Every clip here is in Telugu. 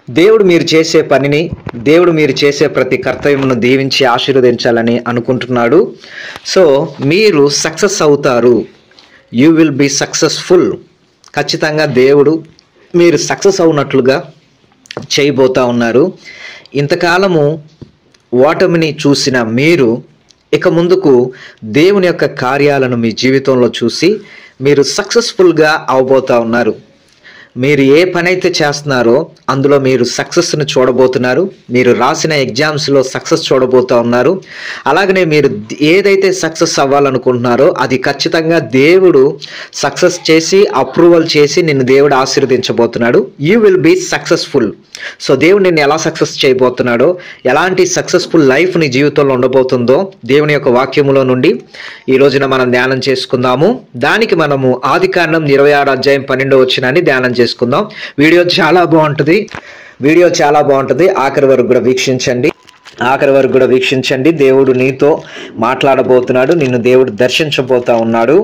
దేవుడు మీరు చేసే పనిని, దేవుడు మీరు చేసే ప్రతి కర్తవ్యమును దీవించి ఆశీర్వదించాలని అనుకుంటున్నాడు. సో మీరు సక్సెస్ అవుతారు. You will be successful. ఖచ్చితంగా దేవుడు మీరు సక్సెస్ అవునట్లుగా చేయబోతా ఉన్నారు. ఇంతకాలము ఓటమిని చూసిన మీరు ఇక ముందుకు దేవుని యొక్క కార్యాలను మీ జీవితంలో చూసి మీరు సక్సెస్ఫుల్గా అవబోతా ఉన్నారు. మీరు ఏ పని అయితే చేస్తున్నారో అందులో మీరు సక్సెస్ని చూడబోతున్నారు. మీరు రాసిన ఎగ్జామ్స్లో సక్సెస్ చూడబోతూ ఉన్నారు. అలాగనే మీరు ఏదైతే సక్సెస్ అవ్వాలనుకుంటున్నారో అది ఖచ్చితంగా దేవుడు సక్సెస్ చేసి అప్రూవల్ చేసి నిన్ను దేవుడు ఆశీర్వదించబోతున్నాడు. You will be successful. So దేవుడు నిన్ను ఎలా సక్సెస్ చేయబోతున్నాడో, ఎలాంటి సక్సెస్ఫుల్ లైఫ్ నీ జీవితంలో ఉండబోతుందో దేవుని యొక్క వాక్యములో నుండి ఈ రోజున మనం ధ్యానం చేసుకుందాము. దానికి మనము ఆదికాండం 26 అధ్యాయం 12వ వచనాన్ని ధ్యానం చేసుకుందాం. వీడియో చాలా బాగుంటుంది. ఆఖరి వరకు కూడా వీక్షించండి. దేవుడు నీతో మాట్లాడబోతున్నాడు. నిన్ను దేవుడు దర్శించబోతా ఉన్నాడు.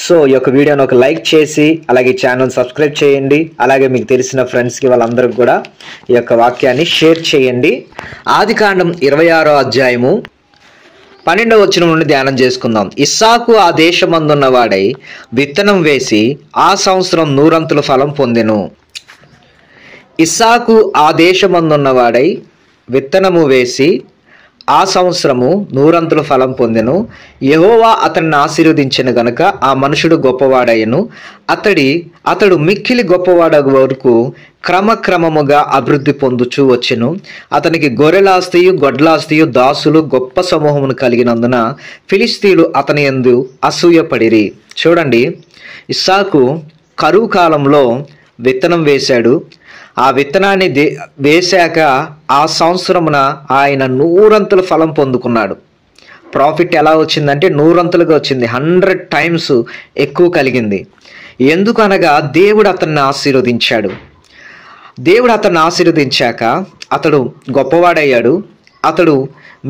సో ఈ యొక్క వీడియోని ఒక లైక్ చేసి అలాగే ఛానల్ సబ్స్క్రైబ్ చేయండి. అలాగే మీకు తెలిసిన ఫ్రెండ్స్కి వాళ్ళందరికీ కూడా ఈ యొక్క వాక్యాన్ని షేర్ చేయండి. ఆదికాండం 26వ అధ్యాయము 12వ వచనం నుండి ధ్యానం చేసుకుందాం. ఇస్సాకు ఆ దేశమందున్న వాడై విత్తనం వేసి ఆ సంవత్సరం 100 ఫలం పొందెను. ఇస్సాకు ఆ దేశమందున్నవాడై విత్తనము వేసి ఆ సంవత్సరము 100 ఫలం పొందెను. యెహోవా అతన్ని ఆశీర్వదించెను గనుక ఆ మనుషుడు గొప్పవాడయ్యను. అతడు మిక్కిలి గొప్పవాడగు వరకు క్రమక్రమముగా అభివృద్ధి పొందుచూ వచ్చెను. అతనికి గొర్రెలాస్తియు గొడ్లాస్తియు దాసులు గొప్ప సమూహమును కలిగినందున ఫిలిస్తీయులు అతని యందు అసూయపడిరి. చూడండి, ఇస్సాకు కరువు కాలంలో విత్తనం వేశాడు. ఆ విత్తనాన్ని వేశాక ఆ సంవత్సరమున ఆయన 100 ఫలం పొందుకున్నాడు. ప్రాఫిట్ ఎలా వచ్చిందంటే 100 వచ్చింది. 100 టైమ్స్ ఎక్కువ కలిగింది. ఎందుకనగా దేవుడు అతన్ని ఆశీర్వదించాడు. దేవుడు అతన్ని ఆశీర్వదించాక అతడు గొప్పవాడయ్యాడు. అతడు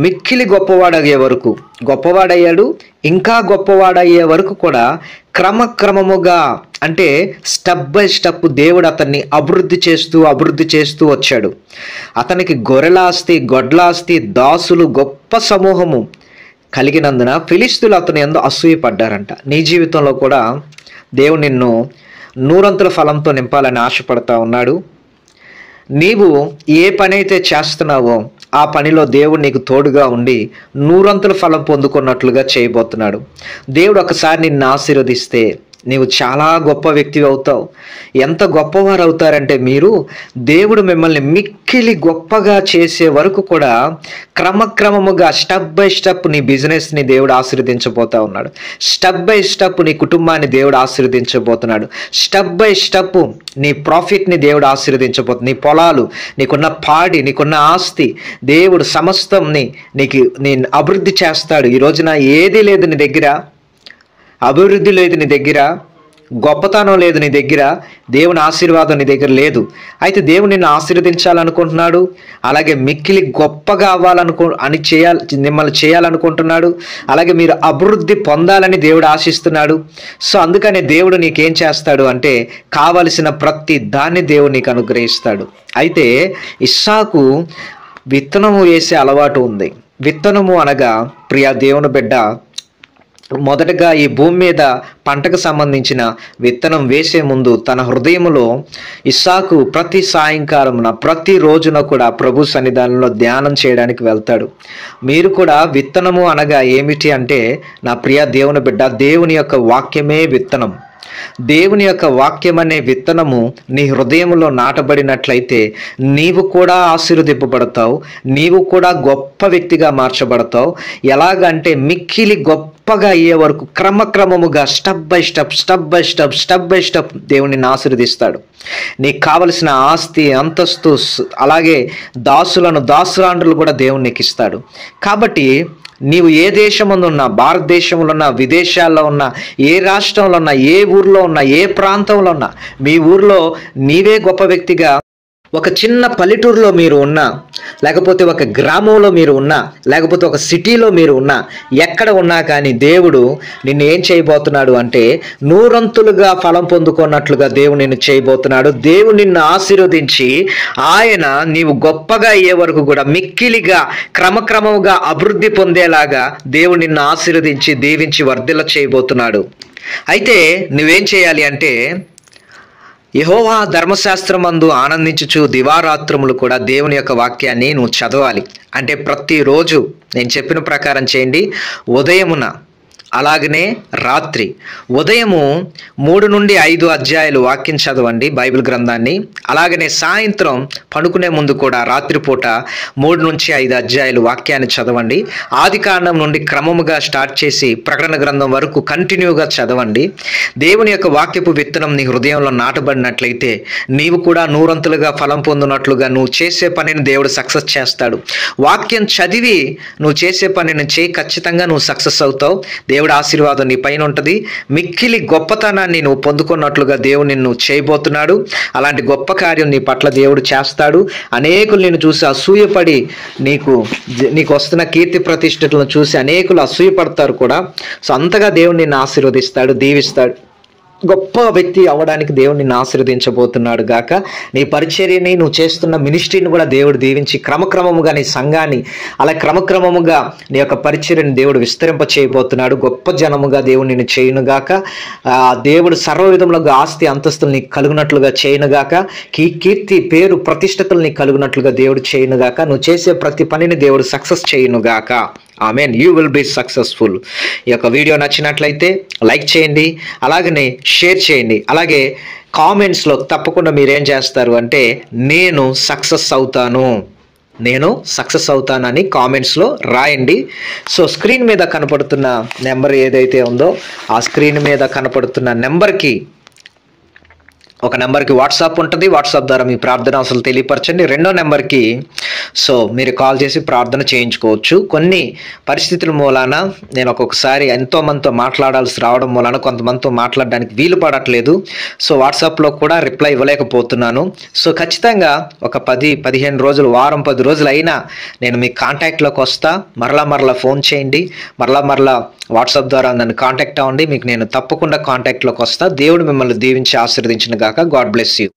మిక్కిలి గొప్పవాడయ్యాడు. ఇంకా గొప్పవాడయ్యే వరకు కూడా క్రమక్రమముగా అంటే స్టెప్ బై స్టెప్ దేవుడు అతన్ని అభివృద్ధి చేస్తూ వచ్చాడు. అతనికి గొర్రెలాస్తి గొడ్లాస్తి దాసులు గొప్ప సమూహము కలిగినందున ఫిలిస్తీయులు అతని యందు అసూయపడ్డారంట. నీ జీవితంలో కూడా దేవుడు నిన్ను 100 ఫలంతో నింపాలని ఆశపడతా ఉన్నాడు. నీవు ఏ పని అయితే చేస్తున్నావో ఆ పనిలో దేవుడు నీకు తోడుగా ఉండి 100 ఫలం పొందుకున్నట్లుగా చేయబోతున్నాడు. దేవుడు ఒకసారి నిన్ను ఆశీర్వదిస్తే నీవు చాలా గొప్ప వ్యక్తివి అవుతావు. ఎంత గొప్పవారు అవుతారంటే మీరు దేవుడు మిమ్మల్ని మిక్కిలి గొప్పగా చేసే వరకు కూడా క్రమక్రమముగా స్టెప్ బై స్టెప్ నీ బిజినెస్ని దేవుడు ఆశీర్వదించబోతా ఉన్నాడు. స్టెప్ బై స్టెప్ నీ కుటుంబాన్ని దేవుడు ఆశీర్వదించబోతున్నాడు. స్టెప్ బై స్టెప్ నీ ప్రాఫిట్ని దేవుడు ఆశీర్వదించబోతున్నాడు. నీ పొలాలు, నీకున్న పాడి, నీకున్న ఆస్తి దేవుడు సమస్తంని నేను అభివృద్ధి చేస్తాడు. ఈ రోజున ఏదీ లేదు నీ దగ్గర, అభివృద్ధి లేదు నీ దగ్గర, గొప్పతనం లేదు నీ దగ్గర, దేవుని ఆశీర్వాదం నీ దగ్గర లేదు. అయితే దేవుడు నిన్ను ఆశీర్వదించాలనుకుంటున్నాడు. అలాగే మిక్కిలి గొప్పగా మిమ్మల్ని చేయాలనుకుంటున్నాడు. అలాగే మీరు అభివృద్ధి పొందాలని దేవుడు ఆశిస్తున్నాడు. సో అందుకనే దేవుడు నీకేం చేస్తాడు అంటే కావలసిన ప్రతి దాన్ని దేవుడు నీకు అనుగ్రహిస్తాడు. అయితే ఇస్సాకు విత్తనము వేసే అలవాటు ఉంది. విత్తనము అనగా ప్రియా దేవుని బిడ్డ, మొదటగా ఈ భూమి మీద పంటకు సంబంధించిన విత్తనం వేసే ముందు తన హృదయంలో ఇస్సాకు ప్రతి సాయంకాలమున ప్రతి రోజున కూడా ప్రభు సన్నిధానంలో ధ్యానం చేయడానికి వెళ్తాడు. మీరు కూడా విత్తనము అనగా ఏమిటి అంటే నా ప్రియ దేవుని బిడ్డ, దేవుని యొక్క వాక్యమే విత్తనం. దేవుని యొక్క వాక్యం అనే విత్తనము నీ హృదయంలో నాటబడినట్లయితే నీవు కూడా ఆశీర్వదింపబడతావు. నీవు కూడా గొప్ప వ్యక్తిగా మార్చబడతావు. ఎలాగంటే మిక్కిలి గొప్పగా అయ్యే వరకు క్రమక్రమముగా స్టెప్ బై స్టెప్ దేవుని ఆశీర్వదిస్తాడు. నీకు కావలసిన ఆస్తి, అంతస్తు, అలాగే దాసురాండ్రులు కూడా దేవుడు నీకు ఇస్తాడు. కాబట్టి నీవు ఏ దేశంలో ఉన్నా, భారతదేశంలో ఉన్నా, విదేశాల్లో ఉన్నా, ఏ రాష్ట్రంలో ఉన్నా, ఏ ఊర్లో ఉన్నా, ఏ ప్రాంతంలో ఉన్నా, మీ ఊర్లో నీవే గొప్ప వ్యక్తిగా ఒక చిన్న పల్లెటూరులో మీరు ఉన్నా, లేకపోతే ఒక గ్రామంలో మీరు ఉన్నా, లేకపోతే ఒక సిటీలో మీరు ఉన్నా, ఎక్కడ ఉన్నా కానీ దేవుడు నిన్ను ఏం చేయబోతున్నాడు అంటే నూరంతులుగా ఫలం పొందుకున్నట్లుగా దేవుడు నిన్ను చేయబోతున్నాడు. దేవుడు నిన్ను ఆశీర్వదించి ఆయన నీవు గొప్పగా అయ్యే వరకు కూడా మిక్కిలిగా క్రమక్రమంగా అభివృద్ధి పొందేలాగా దేవుడు నిన్ను ఆశీర్వదించి దీవించి వర్ధిల్ల చేయబోతున్నాడు. అయితే నువ్వేం చేయాలి అంటే యెహోవా ధర్మశాస్త్రమందు ఆనందించుచు దివారాత్రములు కూడా దేవుని యొక్క వాక్యాన్ని నువ్వు చదవాలి. అంటే ప్రతిరోజు నేను చెప్పిన ప్రకారం చేయండి. ఉదయమున అలాగనే రాత్రి ఉదయము 3 నుండి 5 అధ్యాయాలు వాక్యం చదవండి బైబిల్ గ్రంథాన్ని. అలాగనే సాయంత్రం పడుకునే ముందు కూడా రాత్రిపూట 3 నుంచి 5 అధ్యాయాలు వాక్యాన్ని చదవండి. ఆదికాండం నుండి క్రమముగా స్టార్ట్ చేసి ప్రకటన గ్రంథం వరకు కంటిన్యూగా చదవండి. దేవుని యొక్క వాక్యపు విత్తనం నీ హృదయంలో నాటబడినట్లయితే నీవు కూడా నూరంతులుగా ఫలం పొందినట్లుగా నువ్వు చేసే పనిని దేవుడు సక్సెస్ చేస్తాడు. వాక్యం చదివి నువ్వు చేసే పనిని చేయి, ఖచ్చితంగా నువ్వు సక్సెస్ అవుతావు. దేవుడి ఆశీర్వాదం నీ పైన ఉంటుంది. మిక్కిలి గొప్పతనాన్ని నువ్వు పొందుకున్నట్లుగా దేవుడు నిన్ను చేయబోతున్నాడు. అలాంటి గొప్ప కార్యం నీ పట్ల దేవుడు చేస్తాడు. అనేకులు నిన్ను చూసి అసూయపడి నీకు వస్తున్న కీర్తి ప్రతిష్టలను చూసి అనేకులు అసూయపడతారు కూడా. సో అంతగా దేవుడు నిన్ను ఆశీర్వదిస్తాడు, దీవిస్తాడు. గొప్ప వ్యక్తి అవ్వడానికి దేవుడు నిన్ను ఆశీర్వదించబోతున్నాడు గాక. నీ పరిచర్యని, నువ్వు చేస్తున్న మినిస్ట్రీని కూడా దేవుడు దీవించి క్రమక్రమముగా నీ సంఘాన్ని, అలా క్రమక్రమముగా నీ యొక్క పరిచర్యని దేవుడు విస్తరింప చేయబోతున్నాడు. గొప్ప జనముగా దేవుడు నిన్ను చేయునుగాక. దేవుడు సర్వ విధములుగా ఆస్తి అంతస్తులు నీకు కలుగునట్లుగా చేయునుగాక. కీర్తి పేరు ప్రతిష్టతలు నీకు కలుగునట్లుగా దేవుడు చేయునుగాక. నువ్వు చేసే ప్రతి పనిని దేవుడు సక్సెస్ చేయునుగాక. Amen. You will be successful. ఈ యొక్క వీడియో నచ్చినట్లయితే లైక్ చేయండి, అలాగనే షేర్ చేయండి. అలాగే కామెంట్స్లో తప్పకుండా మీరేం చేస్తారు అంటే నేను సక్సెస్ అవుతానని కామెంట్స్లో రాయండి. సో స్క్రీన్ మీద కనపడుతున్న నెంబర్ ఏదైతే ఉందో ఆ స్క్రీన్ మీద కనపడుతున్న నెంబర్కి ఒక నెంబర్కి వాట్సాప్ ఉంటుంది. వాట్సాప్ ద్వారా మీ ప్రార్థన అసలు తెలియపరచండి. రెండో నెంబర్కి సో మీరు కాల్ చేసి ప్రార్థన చేయించుకోవచ్చు. కొన్ని పరిస్థితుల మూలాన నేను ఒక్కొక్కసారి ఎంతోమందితో మాట్లాడాల్సి రావడం మూలాన కొంతమందితో మాట్లాడడానికి వీలు పడట్లేదు. సో వాట్సాప్లో కూడా రిప్లై ఇవ్వలేకపోతున్నాను. సో ఖచ్చితంగా ఒక 10-15 రోజులు, వారం 10 రోజులు అయినా నేను మీ కాంటాక్ట్లోకి వస్తా. మరలా ఫోన్ చేయండి, మరలా వాట్సాప్ ద్వారా నన్ను కాంటాక్ట్ అవ్వండి. మీకు నేను తప్పకుండా కాంటాక్ట్లోకి వస్తా. దేవుడు మిమ్మల్ని దీవించి ఆశీర్వదించిన గాక. God bless you.